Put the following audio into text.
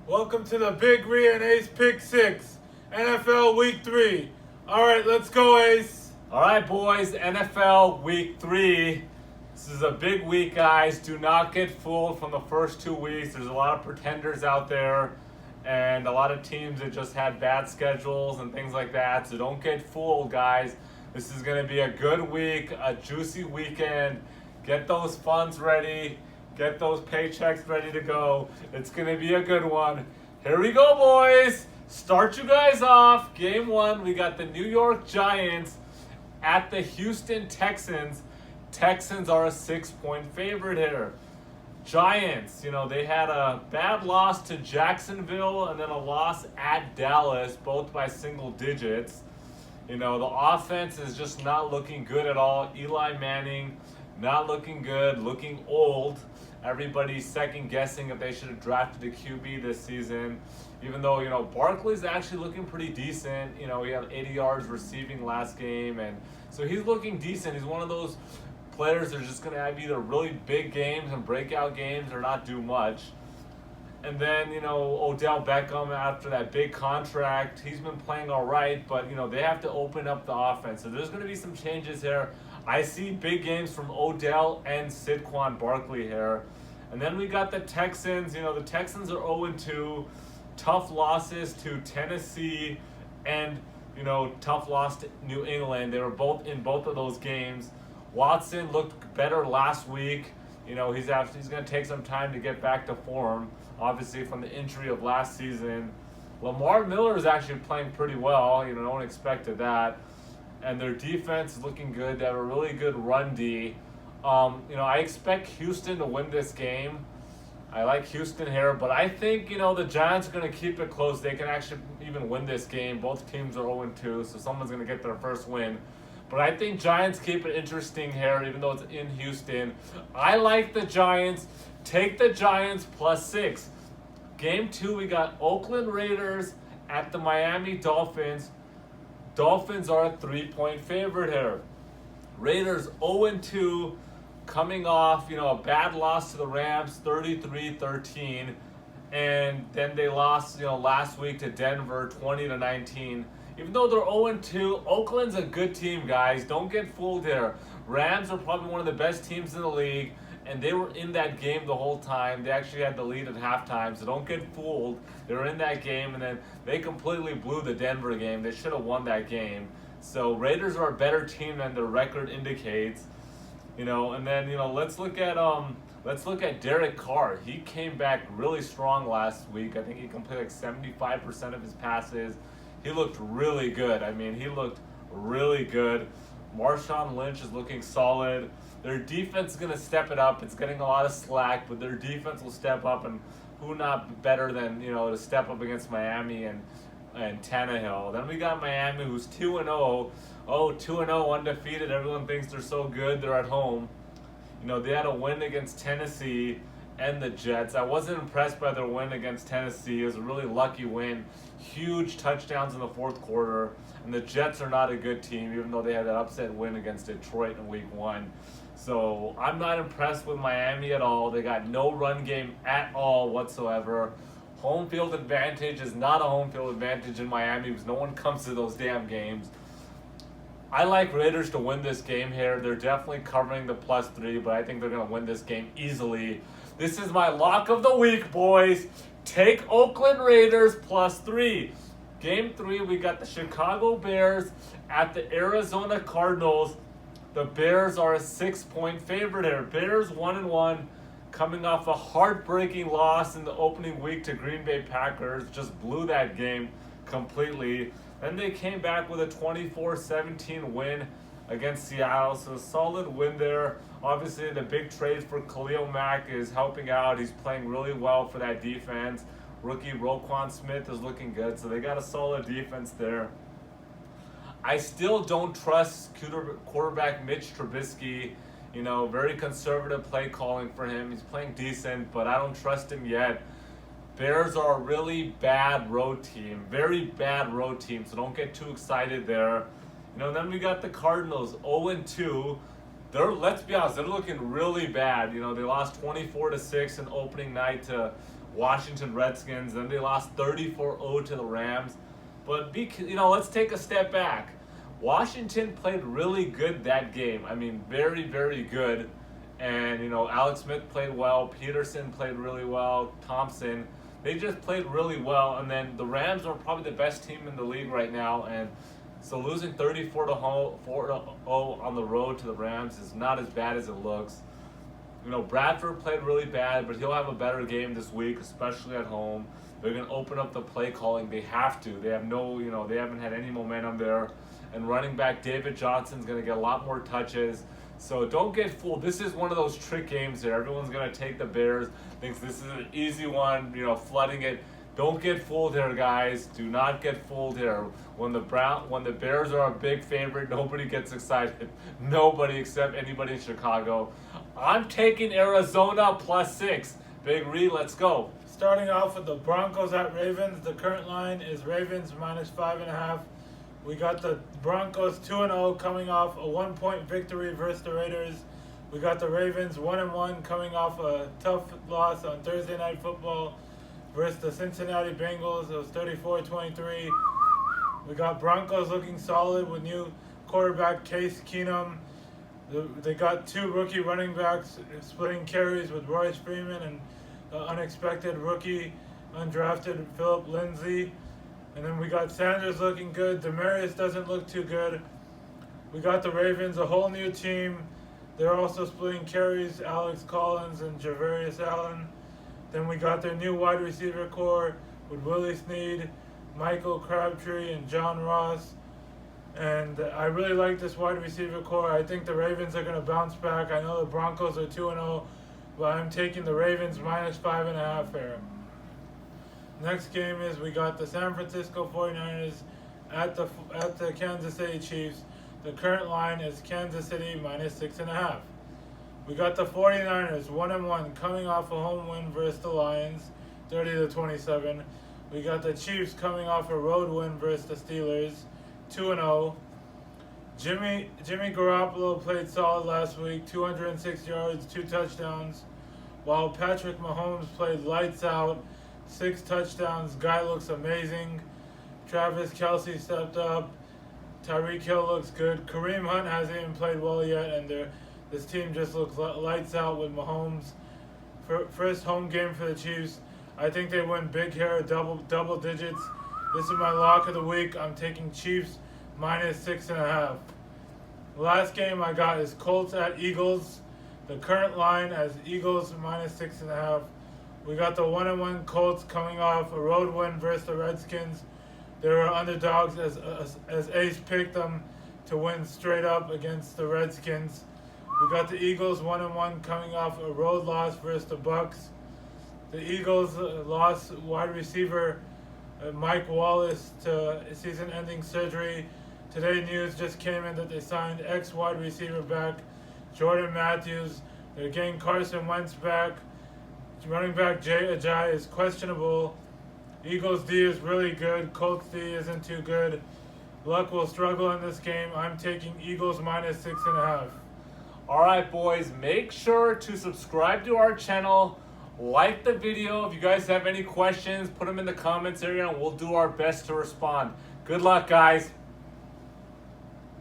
Welcome to the Big Ree and Ace Pick 6, NFL Week 3. Alright, let's go, Ace. All right, boys, NFL Week 3. This is a big week, guys. Do not get fooled from the first 2 weeks. There's a lot of pretenders out there and a lot of teams that just had bad schedules and things like that. So don't get fooled, guys. This is going to be a good week, a juicy weekend. Get those funds ready. Get those paychecks ready to go. It's going to be a good one. Here we go, boys. Start you guys off. Game 1, we got the New York Giants at the Houston Texans. Texans are a 6-point favorite here. Giants, they had a bad loss to Jacksonville and then a loss at Dallas, both by single digits. The offense is just not looking good at all. Eli Manning, not looking good, looking old. Everybody's second guessing if they should have drafted a QB this season. Even though, Barkley's actually looking pretty decent. He had 80 yards receiving last game. And so he's looking decent. He's one of those players that are just going to have either really big games and breakout games or not do much. And then, Odell Beckham, after that big contract, he's been playing all right. But, they have to open up the offense. So there's going to be some changes here. I see big games from Odell and Saquon Barkley here. And then we got the Texans. The Texans are 0-2. Tough losses to Tennessee and, tough loss to New England. They were both in both of those games. Watson looked better last week. He's going to take some time to get back to form, obviously from the injury of last season. Lamar Miller is actually playing pretty well. No one expected that. And their defense is looking good. They have a really good run D. I expect Houston to win this game. I like Houston here, but I think, the Giants are going to keep it close. They can actually even win this game. Both teams are 0-2, so someone's going to get their first win. But I think Giants keep it interesting here, even though it's in Houston. I like the Giants. Take the Giants +6. Game 2, we got Oakland Raiders at the Miami Dolphins. Dolphins are a 3-point favorite here. Raiders 0-2, coming off, a bad loss to the Rams, 33-13. And then they lost, last week to Denver, 20-19. Even though they're 0-2, Oakland's a good team, guys. Don't get fooled here. Rams are probably one of the best teams in the league, and they were in that game the whole time. They actually had the lead at halftime, so don't get fooled. They were in that game, and then they completely blew the Denver game. They should have won that game. So Raiders are a better team than their record indicates. And then let's look at Derek Carr. He came back really strong last week. I think he completed like 75% of his passes. He looked really good. He looked really good. Marshawn Lynch is looking solid. Their defense is going to step it up. It's getting a lot of slack, but their defense will step up, and who not better than, to step up against Miami and Tannehill. Then we got Miami, who's 2-0. 2-0, undefeated. Everyone thinks they're so good. They're at home. They had a win against Tennessee and the Jets. I wasn't impressed by their win against Tennessee. It was a really lucky win. Huge touchdowns in the fourth quarter. And the Jets are not a good team, even though they had that upset win against Detroit in Week 1. So I'm not impressed with Miami at all. They got no run game at all whatsoever. Home field advantage is not a home field advantage in Miami because no one comes to those damn games. I like Raiders to win this game here. They're definitely covering the +3, but I think they're going to win this game easily. This is my lock of the week, boys. Take Oakland Raiders +3. Game 3, we got the Chicago Bears at the Arizona Cardinals. The Bears are a 6-point favorite here. Bears 1-1, coming off a heartbreaking loss in the opening week to Green Bay Packers. Just blew that game completely. Then they came back with a 24-17 win against Seattle. So a solid win there. Obviously, the big trade for Khalil Mack is helping out. He's playing really well for that defense. Rookie Roquan Smith is looking good. So they got a solid defense there. I still don't trust quarterback Mitch Trubisky. Very conservative play calling for him. He's playing decent, but I don't trust him yet. Bears are a really bad road team. Very bad road team, so don't get too excited there. Then we got the Cardinals, 0-2. Let's be honest, they're looking really bad. They lost 24-6 in opening night to Washington Redskins. Then they lost 34-0 to the Rams. But let's take a step back. Washington played really good that game. I mean, very, very good. And, Alex Smith played well. Peterson played really well. Thompson. They just played really well. And then the Rams are probably the best team in the league right now. And so losing 34-0 on the road to the Rams is not as bad as it looks. Bradford played really bad, but he'll have a better game this week, especially at home. They're going to open up the play calling. They have to. They have they haven't had any momentum there. And running back David Johnson's going to get a lot more touches. So don't get fooled. This is one of those trick games there. Everyone's going to take the Bears, thinks this is an easy one, flooding it. Don't get fooled here, guys. Do not get fooled here. When the Bears are a big favorite, nobody gets excited. Nobody except anybody in Chicago. I'm taking Arizona +6. Big Reed, let's go. Starting off with the Broncos at Ravens. The current line is Ravens -5.5. We got the Broncos 2-0 coming off a 1-point victory versus the Raiders. We got the Ravens 1-1 coming off a tough loss on Thursday Night Football versus the Cincinnati Bengals. It was 34-23. We got Broncos looking solid with new quarterback Case Keenum. They got two rookie running backs splitting carries with Royce Freeman and unexpected rookie undrafted Philip Lindsay. And then we got Sanders looking good. Demarius doesn't look too good. We got the Ravens, a whole new team. They're also splitting carries, Alex Collins and Javarius Allen. Then we got their new wide receiver core with Willie Snead, Michael Crabtree, and John Ross. And I really like this wide receiver core. I think the Ravens are going to bounce back. I know the Broncos are 2-0, but I'm taking the Ravens -5.5 here. Next game is we got the San Francisco 49ers at the Kansas City Chiefs. The current line is Kansas City -6.5. We got the 49ers 1-1 coming off a home win versus the Lions, 30-27. We got the Chiefs coming off a road win versus the Steelers, 2-0. Jimmy Garoppolo played solid last week, 206 yards, 2 touchdowns, while Patrick Mahomes played lights out, 6 touchdowns. Guy looks amazing. Travis Kelce stepped up. Tyreek Hill looks good. Kareem Hunt hasn't even played well yet, and this team just looks lights out with Mahomes. First home game for the Chiefs. I think they win big here, double digits. This is my lock of the week. I'm taking Chiefs -6.5. The last game I got is Colts at Eagles. The current line as Eagles -6.5. We got the 1-1 Colts coming off a road win versus the Redskins. They were underdogs as Ace picked them to win straight up against the Redskins. We got the Eagles 1-1 coming off a road loss versus the Bucks. The Eagles lost wide receiver Mike Wallace to season-ending surgery. Today news just came in that they signed ex-wide receiver back Jordan Matthews. They're getting Carson Wentz back. Running back Jay Ajayi is questionable. Eagles D is really good. Colts D isn't too good. Luck will struggle in this game. I'm taking Eagles -6.5. All right, boys, make sure to subscribe to our channel. Like the video. If you guys have any questions, put them in the comments area and we'll do our best to respond. Good luck, guys.